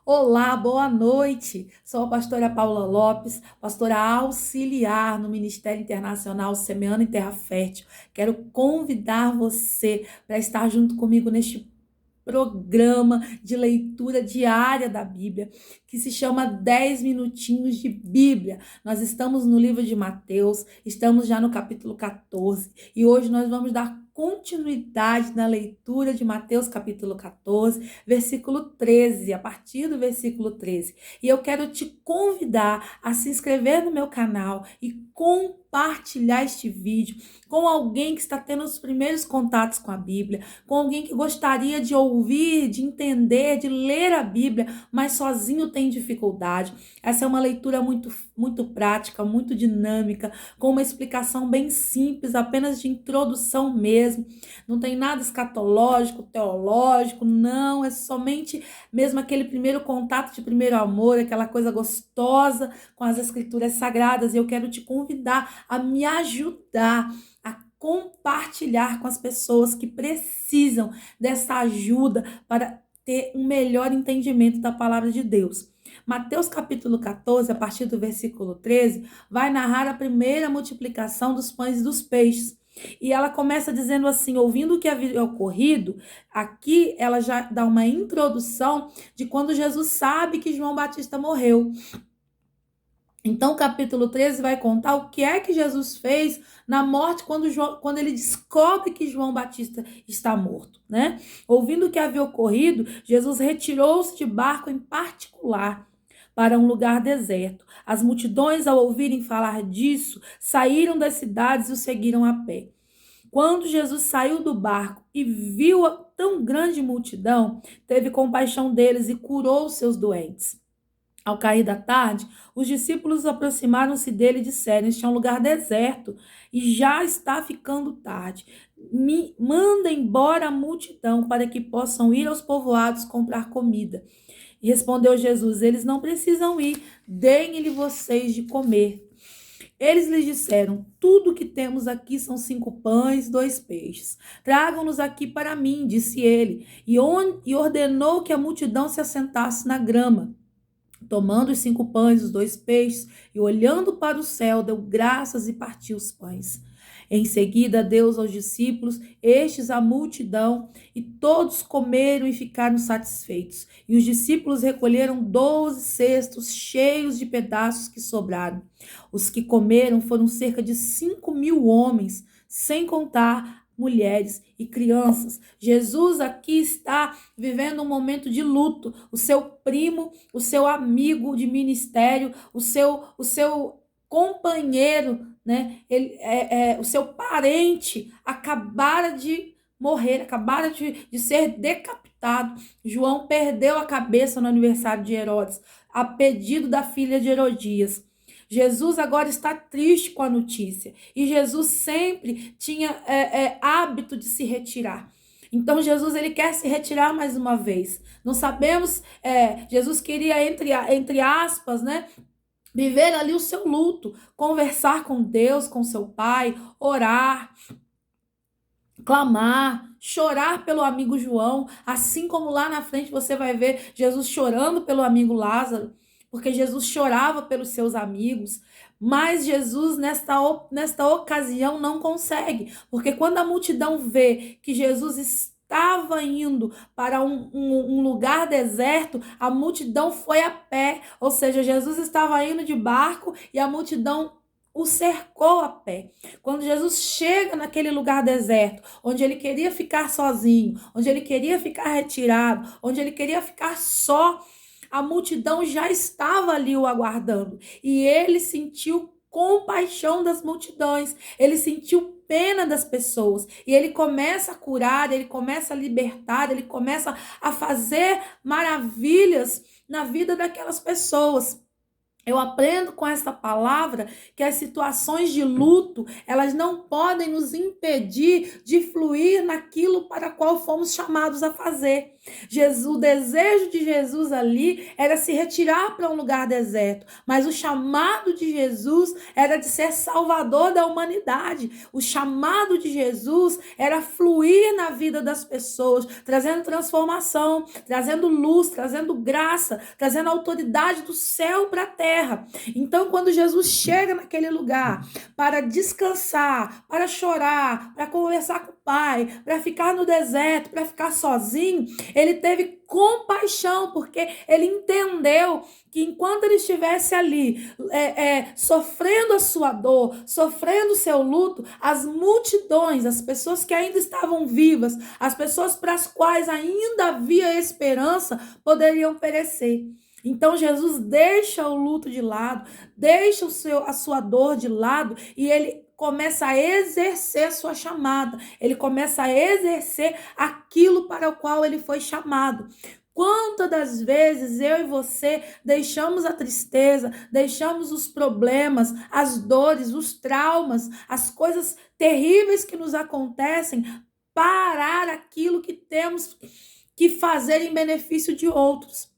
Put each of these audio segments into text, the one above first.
Olá, boa noite. Sou a pastora Paula Lopes, pastora auxiliar no Ministério Internacional Semeando em Terra Fértil. Quero convidar você para estar junto comigo neste programa de leitura diária da Bíblia, que se chama 10 minutinhos de Bíblia. Nós estamos no livro de Mateus, estamos já no capítulo 14 e hoje nós vamos dar continuidade na leitura de Mateus capítulo 14, versículo 13, a partir do versículo 13. E eu quero te convidar a se inscrever no meu canal e compartilhar este vídeo com alguém que está tendo os primeiros contatos com a Bíblia, com alguém que gostaria de ouvir, de entender, de ler a Bíblia, mas sozinho tem dificuldade. Essa é uma leitura muito prática, muito dinâmica, com uma explicação bem simples, apenas de introdução mesmo. Não tem nada escatológico, teológico, não, é somente mesmo aquele primeiro contato de primeiro amor, aquela coisa gostosa com as escrituras sagradas. E eu quero te convidar a me ajudar a compartilhar com as pessoas que precisam dessa ajuda para ter um melhor entendimento da palavra de Deus. Mateus capítulo 14, a partir do versículo 13, vai narrar a primeira multiplicação dos pães e dos peixes. E ela começa dizendo assim, ouvindo o que havia ocorrido, aqui ela já dá uma introdução de quando Jesus sabe que João Batista morreu. Então, o capítulo 13 vai contar o que é que Jesus fez na morte quando ele descobre que João Batista está morto, né? Ouvindo o que havia ocorrido, Jesus retirou-se de barco em particular para um lugar deserto. As multidões, ao ouvirem falar disso, saíram das cidades e o seguiram a pé. Quando Jesus saiu do barco e viu a tão grande multidão, teve compaixão deles e curou os seus doentes. Ao cair da tarde, os discípulos aproximaram-se dele e disseram: Este é um lugar deserto e já está ficando tarde. Manda embora a multidão para que possam ir aos povoados comprar comida. E respondeu Jesus: Eles não precisam ir, deem-lhe vocês de comer. Eles lhes disseram: Tudo que temos aqui são 5 pães e 2 peixes. Tragam-nos aqui para mim, disse ele, e ordenou que a multidão se assentasse na grama. Tomando os 5 pães e os 2 peixes, e olhando para o céu, deu graças e partiu os pães. Em seguida, deu aos discípulos, estes à multidão, e todos comeram e ficaram satisfeitos. E os discípulos recolheram 12 cestos cheios de pedaços que sobraram. Os que comeram foram cerca de 5.000 homens, sem contar mulheres e crianças. Jesus aqui está vivendo um momento de luto. O seu primo, o seu amigo de ministério, o seu companheiro, né? O seu parente acabara de morrer, acabara de ser decapitado. João perdeu a cabeça no aniversário de Herodes, a pedido da filha de Herodias. Jesus agora está triste com a notícia. E Jesus sempre tinha hábito de se retirar. Então Jesus ele quer se retirar mais uma vez. Não sabemos, Jesus queria, entre aspas, né? Viver ali o seu luto, conversar com Deus, com seu pai, orar, clamar, chorar pelo amigo João, assim como lá na frente você vai ver Jesus chorando pelo amigo Lázaro, porque Jesus chorava pelos seus amigos, mas Jesus nesta ocasião não consegue, porque quando a multidão vê que Jesus estava indo para um lugar deserto, a multidão foi a pé, ou seja, Jesus estava indo de barco e a multidão o cercou a pé. Quando Jesus chega naquele lugar deserto, onde ele queria ficar sozinho, onde ele queria ficar retirado, onde ele queria ficar só, a multidão já estava ali o aguardando. E ele sentiu compaixão das multidões, ele sentiu pena das pessoas, e ele começa a curar, ele começa a libertar, ele começa a fazer maravilhas na vida daquelas pessoas. Eu aprendo com essa palavra que as situações de luto, elas não podem nos impedir de fluir naquilo para qual fomos chamados a fazer. O desejo de Jesus ali era se retirar para um lugar deserto, mas o chamado de Jesus era de ser salvador da humanidade. O chamado de Jesus era fluir na vida das pessoas, trazendo transformação, trazendo luz, trazendo graça, trazendo autoridade do céu para a terra. Então, quando Jesus chega naquele lugar para descansar, para chorar, para conversar com o Pai, para ficar no deserto, para ficar sozinho, ele teve compaixão, porque ele entendeu que enquanto ele estivesse ali sofrendo a sua dor, sofrendo o seu luto, as multidões, as pessoas que ainda estavam vivas, as pessoas para as quais ainda havia esperança, poderiam perecer. Então Jesus deixa o luto de lado, deixa a sua dor de lado e ele começa a exercer sua chamada. Ele começa a exercer aquilo para o qual ele foi chamado. Quantas das vezes eu e você deixamos a tristeza, deixamos os problemas, as dores, os traumas, as coisas terríveis que nos acontecem, parar aquilo que temos que fazer em benefício de outros.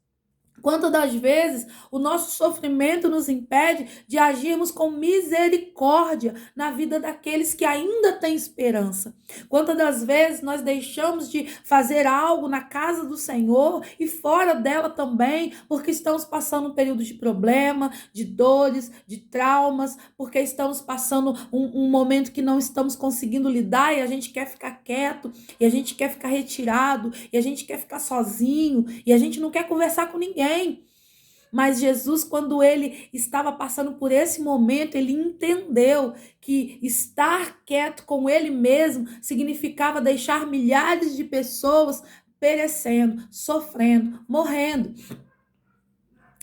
Quantas das vezes o nosso sofrimento nos impede de agirmos com misericórdia na vida daqueles que ainda têm esperança? Quantas das vezes nós deixamos de fazer algo na casa do Senhor e fora dela também, porque estamos passando um período de problema, de dores, de traumas, porque estamos passando um momento que não estamos conseguindo lidar e a gente quer ficar quieto, e a gente quer ficar retirado, e a gente quer ficar sozinho, e a gente não quer conversar com ninguém. Mas Jesus, quando ele estava passando por esse momento, ele entendeu que estar quieto com ele mesmo significava deixar milhares de pessoas perecendo, sofrendo, morrendo.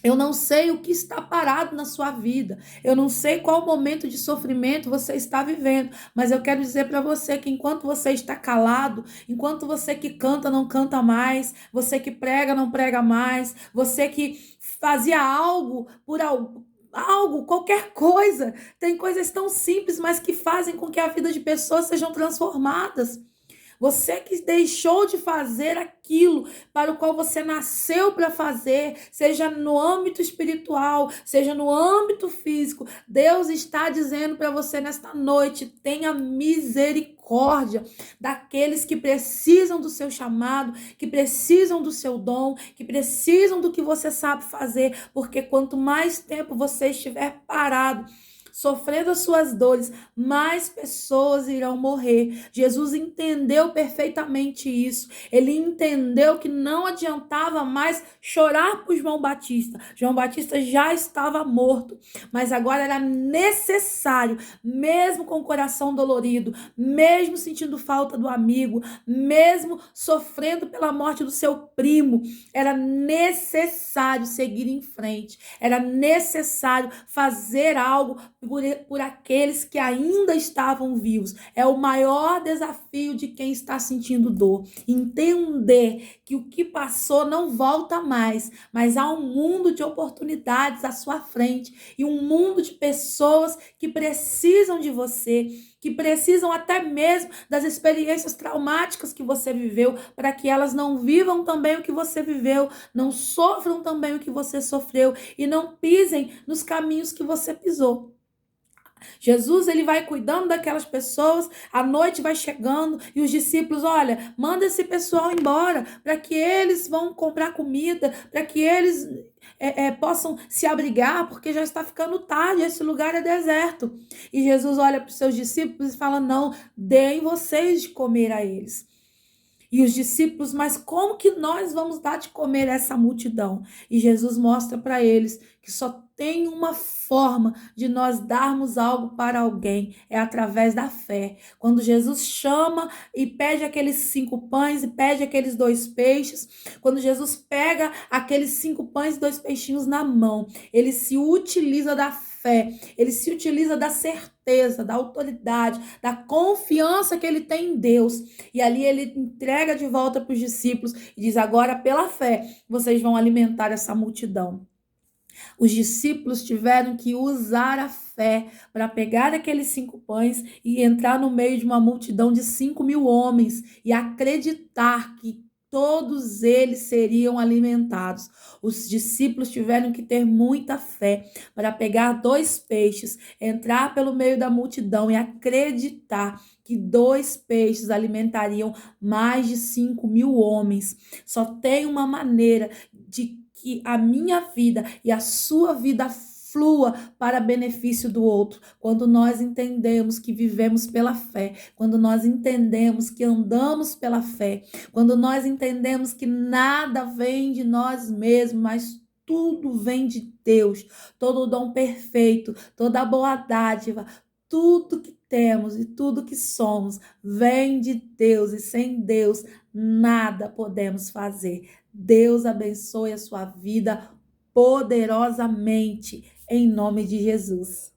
Eu não sei o que está parado na sua vida. Eu não sei qual momento de sofrimento você está vivendo. Mas eu quero dizer para você que enquanto você está calado, enquanto você que canta não canta mais, você que prega não prega mais, você que fazia algo por algo, qualquer coisa. Tem coisas tão simples, mas que fazem com que a vida de pessoas sejam transformadas. Você que deixou de fazer aquilo para o qual você nasceu para fazer, seja no âmbito espiritual, seja no âmbito físico, Deus está dizendo para você nesta noite: tenha misericórdia daqueles que precisam do seu chamado, que precisam do seu dom, que precisam do que você sabe fazer, porque quanto mais tempo você estiver parado, sofrendo as suas dores, mais pessoas irão morrer. Jesus entendeu perfeitamente isso. Ele entendeu que não adiantava mais chorar por João Batista. João Batista já estava morto, mas agora era necessário, mesmo com o coração dolorido, mesmo sentindo falta do amigo, mesmo sofrendo pela morte do seu primo, era necessário seguir em frente. Era necessário fazer algo por aqueles que ainda estavam vivos. É o maior desafio de quem está sentindo dor. Entender que o que passou não volta mais, mas há um mundo de oportunidades à sua frente e um mundo de pessoas que precisam de você, que precisam até mesmo das experiências traumáticas que você viveu, para que elas não vivam também o que você viveu, não sofram também o que você sofreu e não pisem nos caminhos que você pisou. Jesus, ele vai cuidando daquelas pessoas, a noite vai chegando e os discípulos, olha, manda esse pessoal embora para que eles vão comprar comida, para que eles possam se abrigar, porque já está ficando tarde, esse lugar é deserto. E Jesus olha para os seus discípulos e fala, não, deem vocês de comer a eles. E os discípulos, mas como que nós vamos dar de comer a essa multidão? E Jesus mostra para eles que só tem uma forma de nós darmos algo para alguém, é através da fé. Quando Jesus chama e pede aqueles 5 pães e pede aqueles 2 peixes, quando Jesus pega aqueles 5 pães e 2 peixinhos na mão, ele se utiliza da fé, ele se utiliza da certeza, da autoridade, da confiança que ele tem em Deus. E ali ele entrega de volta para os discípulos e diz, agora pela fé, vocês vão alimentar essa multidão. Os discípulos tiveram que usar a fé para pegar aqueles 5 pães e entrar no meio de uma multidão de 5.000 homens e acreditar que todos eles seriam alimentados. Os discípulos tiveram que ter muita fé para pegar 2 peixes, entrar pelo meio da multidão e acreditar que 2 peixes alimentariam mais de 5.000 homens. Só tem uma maneira de que a minha vida e a sua vida flua para benefício do outro, quando nós entendemos que vivemos pela fé, quando nós entendemos que andamos pela fé, quando nós entendemos que nada vem de nós mesmos, mas tudo vem de Deus, todo o dom perfeito, toda a boa dádiva, tudo que temos e tudo que somos vem de Deus, e sem Deus nada podemos fazer. Deus abençoe a sua vida poderosamente, em nome de Jesus.